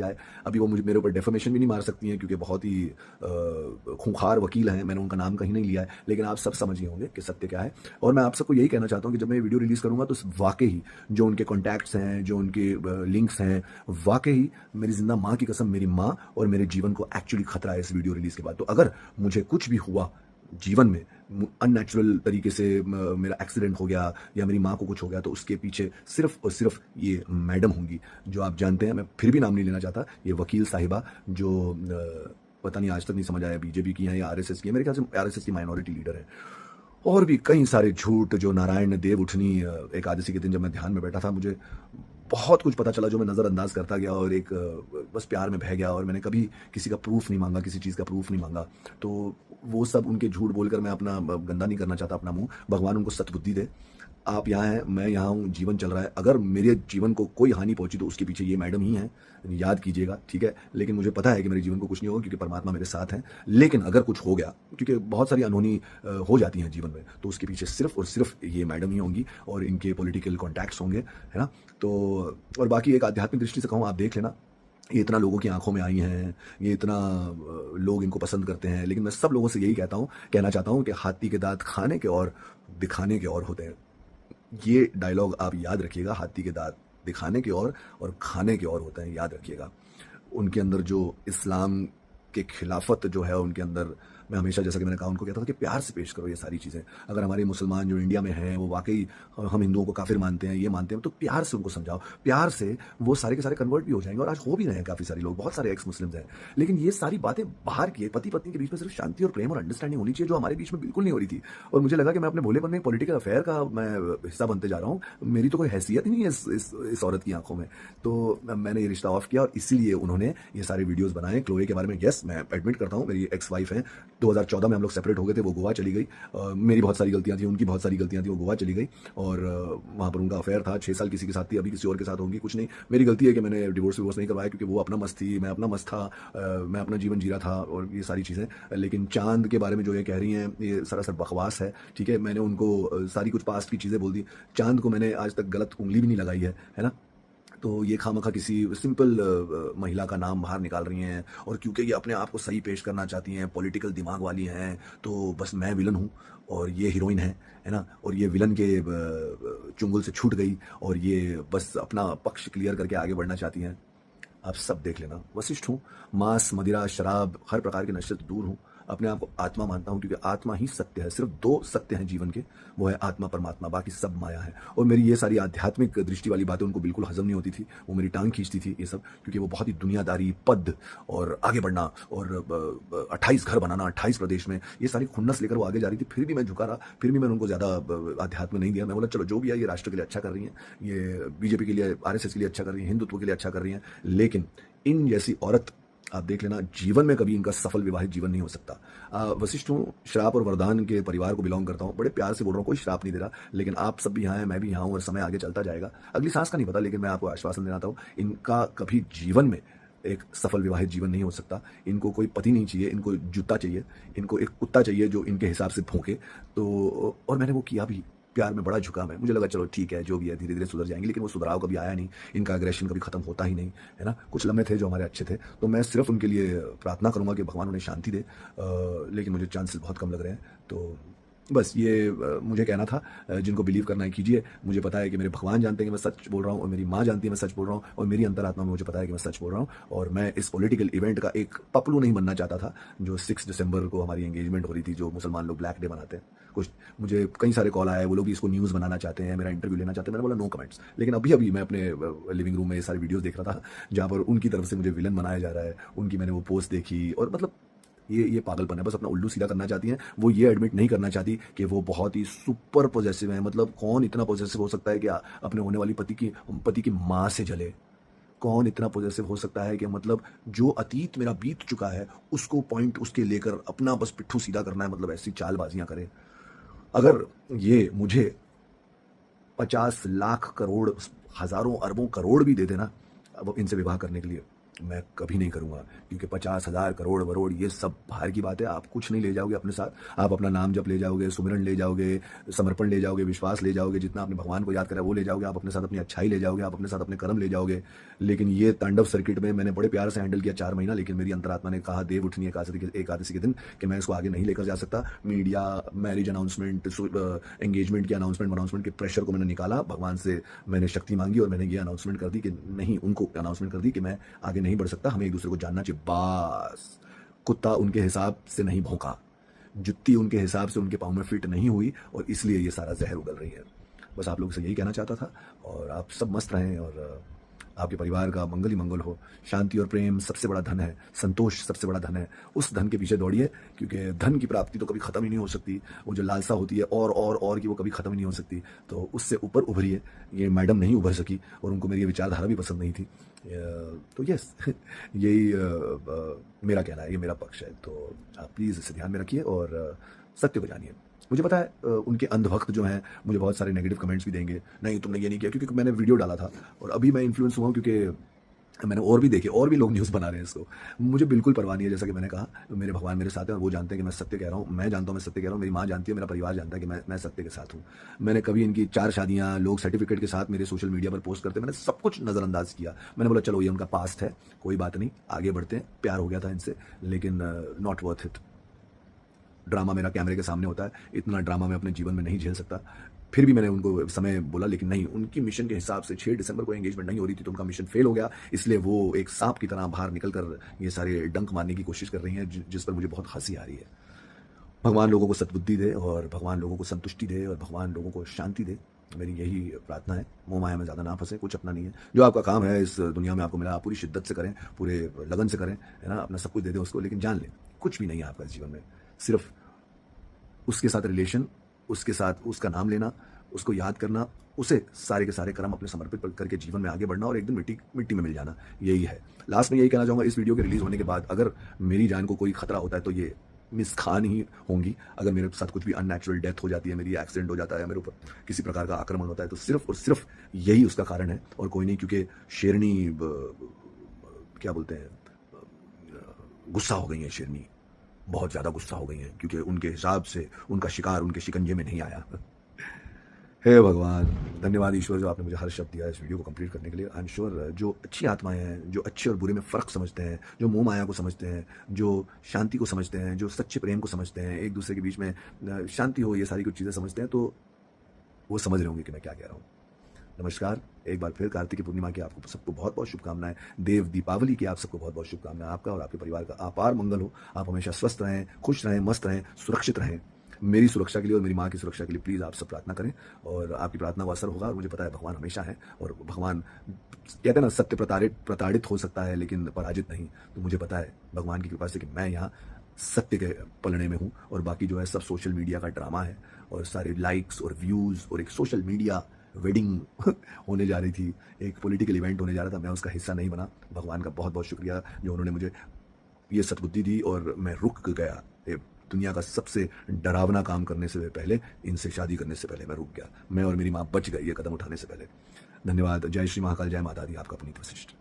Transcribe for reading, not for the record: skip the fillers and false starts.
जाए। अभी वो मुझे मेरे ऊपर डेफेमेशन भी नहीं मार सकती हैं क्योंकि बहुत ही खूंखार वकील हैं, मैंने उनका नाम कहीं नहीं लिया है, लेकिन आप सब समझ गए होंगे कि सत्य क्या है। और मैं आप सबको यही कहना चाहता हूँ कि जब मैं ये वीडियो रिलीज़ करूँगा तो वाक़ई जो उनके कॉन्टैक्ट्स हैं, जो उनके लिंक्स हैं, वाक़ई मेरी ज़िंदा माँ की कसम मेरी माँ और मेरे जीवन को एक्चुअली खतरा है इस वीडियो रिलीज़ के बाद। तो अगर मुझे कुछ भी हुआ जीवन में, अननेचुरल तरीके से मेरा एक्सीडेंट हो गया या मेरी माँ को कुछ हो गया, तो उसके पीछे सिर्फ और सिर्फ ये मैडम होंगी, जो आप जानते हैं, मैं फिर भी नाम नहीं लेना चाहता, ये वकील साहिबा जो पता नहीं आज तक नहीं समझ आया बीजेपी की है या आरएसएस की है, मेरे ख्याल से आरएसएस की माइनॉरिटी लीडर है। और भी कई सारे झूठ जो नारायण देव उठनी एकादशी के दिन जब मैं ध्यान में बैठा था, मुझे बहुत कुछ पता चला जो मैं नज़रअंदाज करता गया और एक बस प्यार में बह गया और मैंने कभी किसी का प्रूफ नहीं मांगा, किसी चीज़ का प्रूफ नहीं मांगा। तो वो सब उनके झूठ बोलकर मैं अपना गंदा नहीं करना चाहता अपना मुंह। भगवान उनको सद्बुद्धि दे। आप यहाँ हैं, मैं यहाँ हूँ, जीवन चल रहा है। अगर मेरे जीवन को कोई हानि पहुंची तो उसके पीछे ये मैडम ही हैं, याद कीजिएगा, ठीक है। लेकिन मुझे पता है कि मेरे जीवन को कुछ नहीं होगा क्योंकि परमात्मा मेरे साथ हैं। लेकिन अगर कुछ हो गया, क्योंकि बहुत सारी अनहोनी हो जाती हैं जीवन में, तो उसके पीछे सिर्फ और सिर्फ ये मैडम ही होंगी और इनके पॉलिटिकल कॉन्टैक्ट्स होंगे, है ना। तो और बाकी एक आध्यात्मिक दृष्टि से कहूँ, आप देख लेना, ये इतना लोगों की आंखों में आई हैं, ये इतना लोग इनको पसंद करते हैं, लेकिन मैं सब लोगों से यही कहना चाहता हूँ कि हाथी के दांत खाने के और दिखाने के और होते हैं। ये डायलॉग आप याद रखिएगा, हाथी के दांत दिखाने के और खाने के और होते हैं, याद रखिएगा। उनके अंदर जो इस्लाम के खिलाफत जो है उनके अंदर, मैं हमेशा, जैसा कि मैंने कहा, उनको कहता था कि प्यार से पेश करो ये सारी चीज़ें। अगर हमारे मुसलमान जो इंडिया में हैं वो वाकई हम हिंदुओं को काफिर मानते हैं, ये मानते हैं, तो प्यार से उनको समझाओ, प्यार से वो सारे के सारे कन्वर्ट भी हो जाएंगे। और आज हो भी रहे हैं काफ़ी सारे लोग, बहुत सारे एक्स मुस्लिम्स हैं। लेकिन ये सारी बातें बाहर की है, पति पत्नी के बीच में सिर्फ शांति और प्रेम और अंडरस्टैंडिंग होनी चाहिए, जो हमारे बीच में बिल्कुल नहीं हो रही थी। और मुझे लगा कि मैं अपने भोलेपन में पॉलिटिकल अफेयर का मैं हिस्सा बनते जा रहा हूँ। मेरी तो कोई हैसियत ही नहीं है इस औरत की आंखों में। तो मैंने ये रिश्ता ऑफ किया और इसीलिए उन्होंने ये सारे वीडियोस बनाए क्लोए के बारे में। यस, मैं एडमिट करता हूँ, मेरी एक्स वाइफ है, 2014 में हम लोग सेपरेट हो गए थे, वो गोवा चली गई। मेरी बहुत सारी गलतियां थी, उनकी बहुत सारी गलतियां थी, वो गोवा चली गई और वहाँ पर उनका अफेयर था, 6 साल किसी के साथ थी, अभी किसी और के साथ होंगी। कुछ नहीं, मेरी गलती है कि मैंने डिवोर्स नहीं करवाया क्योंकि वो अपना मस्त थी, मैं अपना मस्त था, मैं अपना जीवन जी रहा था और ये सारी चीज़ें। लेकिन चांद के बारे में जो ये कह रही हैं, ये सरासर बकवास है, ठीक है। मैंने उनको सारी कुछ पास्ट की चीज़ें बोल दी, चांद को मैंने आज तक गलत उंगली भी नहीं लगाई है ना। तो ये खामखा किसी सिंपल महिला का नाम बाहर निकाल रही हैं और क्योंकि ये अपने आप को सही पेश करना चाहती हैं, पॉलिटिकल दिमाग वाली हैं, तो बस मैं विलन हूँ और ये हीरोइन है ना। और ये विलन के चुंगल से छूट गई और ये बस अपना पक्ष क्लियर करके आगे बढ़ना चाहती हैं। आप सब देख लेना, वशिष्ठ हूँ, मांस, मदिरा, शराब, हर प्रकार के नशे से दूर हूँ। अपने आप को आत्मा मानता हूँ क्योंकि आत्मा ही सत्य है। सिर्फ 2 सत्य हैं जीवन के, वो है आत्मा परमात्मा, बाकी सब माया है। और मेरी ये सारी आध्यात्मिक दृष्टि वाली बातें उनको बिल्कुल हजम नहीं होती थी, वो मेरी टांग खींचती थी ये सब, क्योंकि वो बहुत ही दुनियादारी, पद और आगे बढ़ना और 28 घर बनाना 28 प्रदेश में, ये सारी खुन्नस लेकर वो आगे जा रही थी। फिर भी मैं झुका रहा, फिर भी मैंने उनको ज़्यादा अध्यात्म नहीं दिया। मैं बोला चलो जो भी है, ये राष्ट्र के लिए अच्छा कर रही हैं, ये बीजेपी के लिए, आरएसएस के लिए अच्छा कर रही हैं, हिंदुत्व के लिए अच्छा कर रही हैं। लेकिन इन जैसी औरत आप देख लेना, जीवन में कभी इनका सफल विवाहित जीवन नहीं हो सकता। वशिष्ठ हूँ, श्राप और वरदान के परिवार को बिलोंग करता हूँ, बड़े प्यार से बोल रहा हूँ, कोई श्राप नहीं दे रहा। लेकिन आप सब भी यहाँ हैं, मैं भी यहाँ हूँ और समय आगे चलता जाएगा। अगली सांस का नहीं पता, लेकिन मैं आपको आश्वासन देना चाहता हूँ, इनका कभी जीवन में एक सफल विवाहित जीवन नहीं हो सकता। इनको कोई पति नहीं चाहिए, इनको जूता चाहिए, इनको एक कुत्ता चाहिए जो इनके हिसाब से भौंके। तो और मैंने वो किया भी, प्यार में बड़ा झुका मैं। मुझे लगा चलो ठीक है, जो भी है धीरे धीरे सुधर जाएंगे, लेकिन वो सुधराव कभी आया नहीं, इनका एग्रेशन कभी खत्म होता ही नहीं, है ना। कुछ लम्हे थे जो हमारे अच्छे थे, तो मैं सिर्फ उनके लिए प्रार्थना करूंगा कि भगवान उन्हें शांति दे। लेकिन मुझे चांसेस बहुत कम लग रहे हैं। तो बस ये मुझे कहना था। जिनको बिलीव करना है कीजिए। मुझे पता है कि मेरे भगवान जानते हैं कि मैं सच बोल रहा हूँ और मेरी माँ जानती है मैं सच बोल रहा हूँ और मेरी अंतरात्मा में मुझे पता है कि मैं सच बोल रहा हूँ। और मैं इस पॉलिटिकल इवेंट का एक पपलू नहीं बनना चाहता था। जो 6 दिसंबर को हमारी एंगेजमेंट हो रही थी, जो मुसलमान लोग ब्लैक डे मनाते हैं, कुछ मुझे कई सारे कॉल आए, वो लोग भी इसको न्यूज़ बनाना चाहते हैं, मेरा इंटरव्यू लेना चाहते हैं। मैंने बोला नो कमेंट्स। लेकिन अभी मैं अपने लिविंग रूम में ये सारी वीडियोज़ देख रहा था जहाँ पर उनकी तरफ से मुझे विलन बनाया जा रहा है। उनकी मैंने वो पोस्ट देखी और मतलब ये पागलपन है। बस अपना उल्लू सीधा करना चाहती हैं। वो ये एडमिट नहीं करना चाहती कि वो बहुत ही सुपर पॉजेसिव है। मतलब कौन इतना पॉजेसिव हो सकता है कि अपने होने वाली पति की माँ से जले? कौन इतना पॉजेसिव हो सकता है कि मतलब जो अतीत मेरा बीत चुका है उसको पॉइंट उसके लेकर अपना बस पिट्ठू सीधा करना है, मतलब ऐसी चालबाजियां करे। अगर ये मुझे 50 लाख करोड़, हजारों अरबों करोड़ भी दे देना अब इनसे विवाह करने के लिए, मैं कभी नहीं करूँगा, क्योंकि 50,000 करोड़ वरोड़ ये सब बाहर की बात है। आप कुछ नहीं ले जाओगे अपने साथ। आप अपना नाम जप ले जाओगे, सुमिरन ले जाओगे, समर्पण ले जाओगे, विश्वास ले जाओगे, जितना आपने भगवान को याद करा वो ले जाओगे, आप अपने साथ अपनी अच्छाई ले जाओगे, आप अपने साथ अपने कर्म ले जाओगे। लेकिन ये तांडव सर्किट में मैंने बड़े प्यार से हैंडल किया 4 महीना, लेकिन मेरी अंतरात्मा ने कहा देव उठनी एकादशी के दिन कि मैं इसको आगे नहीं लेकर जा सकता। मीडिया, मैरिज अनाउंसमेंट, एंगेजमेंट की अनाउंसमेंट के प्रेशर को मैंने निकाला, भगवान से मैंने शक्ति मांगी और मैंने ये अनाउंसमेंट कर दी कि नहीं, उनको अनाउंसमेंट कर दी कि मैं आगे नहीं बढ़ सकता, हमें एक दूसरे को जानना चाहिए। बस कुत्ता उनके हिसाब से नहीं भौंका, जुत्ती उनके हिसाब से उनके पाँव में फिट नहीं हुई, और इसलिए ये सारा जहर उगल रही है। बस आप लोगों से यही कहना चाहता था, और आप सब मस्त रहें और आपके परिवार का मंगल ही मंगल हो। शांति और प्रेम सबसे बड़ा धन है, संतोष सबसे बड़ा धन है। उस धन के पीछे दौड़िए, क्योंकि धन की प्राप्ति तो कभी खत्म ही नहीं हो सकती। वो जो लालसा होती है और की, वो कभी खत्म ही नहीं हो सकती। तो उससे ऊपर उभरिए। ये मैडम नहीं उभर सकी और उनको मेरी ये विचारधारा भी पसंद नहीं थी। तो यस यही मेरा कहना है, ये मेरा पक्ष है। तो आप प्लीज़ इसे ध्यान में रखिए और सत्य को जानिए। मुझे पता है उनके अंधभक्त जो हैं मुझे बहुत सारे नेगेटिव कमेंट्स भी देंगे, नहीं तुमने ये नहीं किया, क्योंकि मैंने वीडियो डाला था और अभी मैं इन्फ्लुएंस हुआ हूँ, क्योंकि मैंने और भी देखे, और भी लोग न्यूज़ बना रहे हैं इसको। मुझे बिल्कुल परवाह नहीं है, जैसा कि मैंने कहा, मेरे भगवान मेरे साथ हैं और वो जानते हैं कि मैं सत्य कह रहा हूँ। मैं जानता हूँ मैं सत्य कह रहा हूँ, मेरी माँ जानती है, मेरा परिवार जानता है कि मैं सत्य के साथ हूँ। मैंने कभी इनकी 4 शादियाँ लोग सर्टिफिकेट के साथ मेरे सोशल मीडिया पर पोस्ट करते, मैंने सब कुछ नज़रअंदाज किया। मैंने बोला चलो ये उनका पास्ट है, कोई बात नहीं, आगे बढ़ते हैं। प्यार हो गया था इनसे, लेकिन नॉट वर्थ इट। ड्रामा मेरा कैमरे के सामने होता है, इतना ड्रामा मैं अपने जीवन में नहीं झेल सकता। फिर भी मैंने उनको समय बोला, लेकिन नहीं, उनकी मिशन के हिसाब से 6 दिसंबर को एंगेजमेंट नहीं हो रही थी, तो उनका मिशन फेल हो गया। इसलिए वो एक सांप की तरह बाहर निकल कर ये सारे डंक मारने की कोशिश कर रही हैं, जिस पर मुझे बहुत हंसी आ रही है। भगवान लोगों को सद्बुद्धि दे और भगवान लोगों को संतुष्टि दे और भगवान लोगों को शांति दे, मेरी यही प्रार्थना है। मोह माया में ज़्यादा ना फंसे, कुछ अपना नहीं है। जो आपका काम है इस दुनिया में आपको मिला, आप पूरी शिद्दत से करें, पूरे लगन से करें, है ना, अपना सब कुछ दे दें उसको। लेकिन जान लें कुछ भी नहीं है आपका इस जीवन में, सिर्फ उसके साथ रिलेशन, उसके साथ उसका नाम लेना, उसको याद करना, उसे सारे के सारे कर्म अपने समर्पित करके जीवन में आगे बढ़ना और एक दिन मिट्टी में मिल जाना, यही है। लास्ट में यही कहना चाहूँगा, इस वीडियो के रिलीज़ होने के बाद अगर मेरी जान को कोई खतरा होता है तो ये मिस खान ही होंगी। अगर मेरे साथ कुछ भी अननेचुरल डेथ हो जाती है, मेरी एक्सीडेंट हो जाता है, मेरे ऊपर किसी प्रकार का आक्रमण होता है, तो सिर्फ और सिर्फ यही उसका कारण है और कोई नहीं। क्योंकि शेरनी क्या बोलते हैं, गुस्सा हो गई है शेरनी, बहुत ज़्यादा गुस्सा हो गई हैं, क्योंकि उनके हिसाब से उनका शिकार उनके शिकंजे में नहीं आया। हे भगवान, धन्यवाद ईश्वर जो आपने मुझे हर शब्द दिया इस वीडियो को कंप्लीट करने के लिए। आई एम श्योर जो अच्छी आत्माएं हैं, जो अच्छे और बुरे में फ़र्क समझते हैं, जो मोह माया को समझते हैं, जो शांति को समझते हैं, जो सच्चे प्रेम को समझते हैं, एक दूसरे के बीच में शांति हो, ये सारी कुछ चीज़ें समझते हैं, तो वो समझ रहे होंगे कि मैं क्या कह रहा हूँ। नमस्कार, एक बार फिर कार्तिक पूर्णिमा की आपको सबको बहुत बहुत शुभकामनाएं। देव दीपावली की आप सबको बहुत बहुत शुभकामनाएं। आपका और आपके परिवार का अपार मंगल हो। आप हमेशा स्वस्थ रहें, खुश रहें, मस्त रहें, सुरक्षित रहें। मेरी सुरक्षा के लिए और मेरी माँ की सुरक्षा के लिए प्लीज़ आप सब प्रार्थना करें, और आपकी प्रार्थना को असर होगा। और मुझे पता है भगवान हमेशा है, और भगवान कहते हैं ना, सत्य प्रताड़ित हो सकता है लेकिन पराजित नहीं। तो मुझे पता है भगवान की कृपा से कि मैं यहाँ सत्य के पलड़े में हूँ, और बाकी जो है सब सोशल मीडिया का ड्रामा है, और सारे लाइक्स और व्यूज़ और एक सोशल मीडिया वेडिंग होने जा रही थी, एक पॉलिटिकल इवेंट होने जा रहा था, मैं उसका हिस्सा नहीं बना। भगवान का बहुत बहुत शुक्रिया जो उन्होंने मुझे ये सद्बुद्धि दी और मैं रुक गया। दुनिया का सबसे डरावना काम करने से पहले, इनसे शादी करने से पहले मैं रुक गया। मैं और मेरी माँ बच गई ये कदम उठाने से पहले। धन्यवाद। जय श्री महाकाल, जय माता दी। आपका पुनीत वशिष्ठ।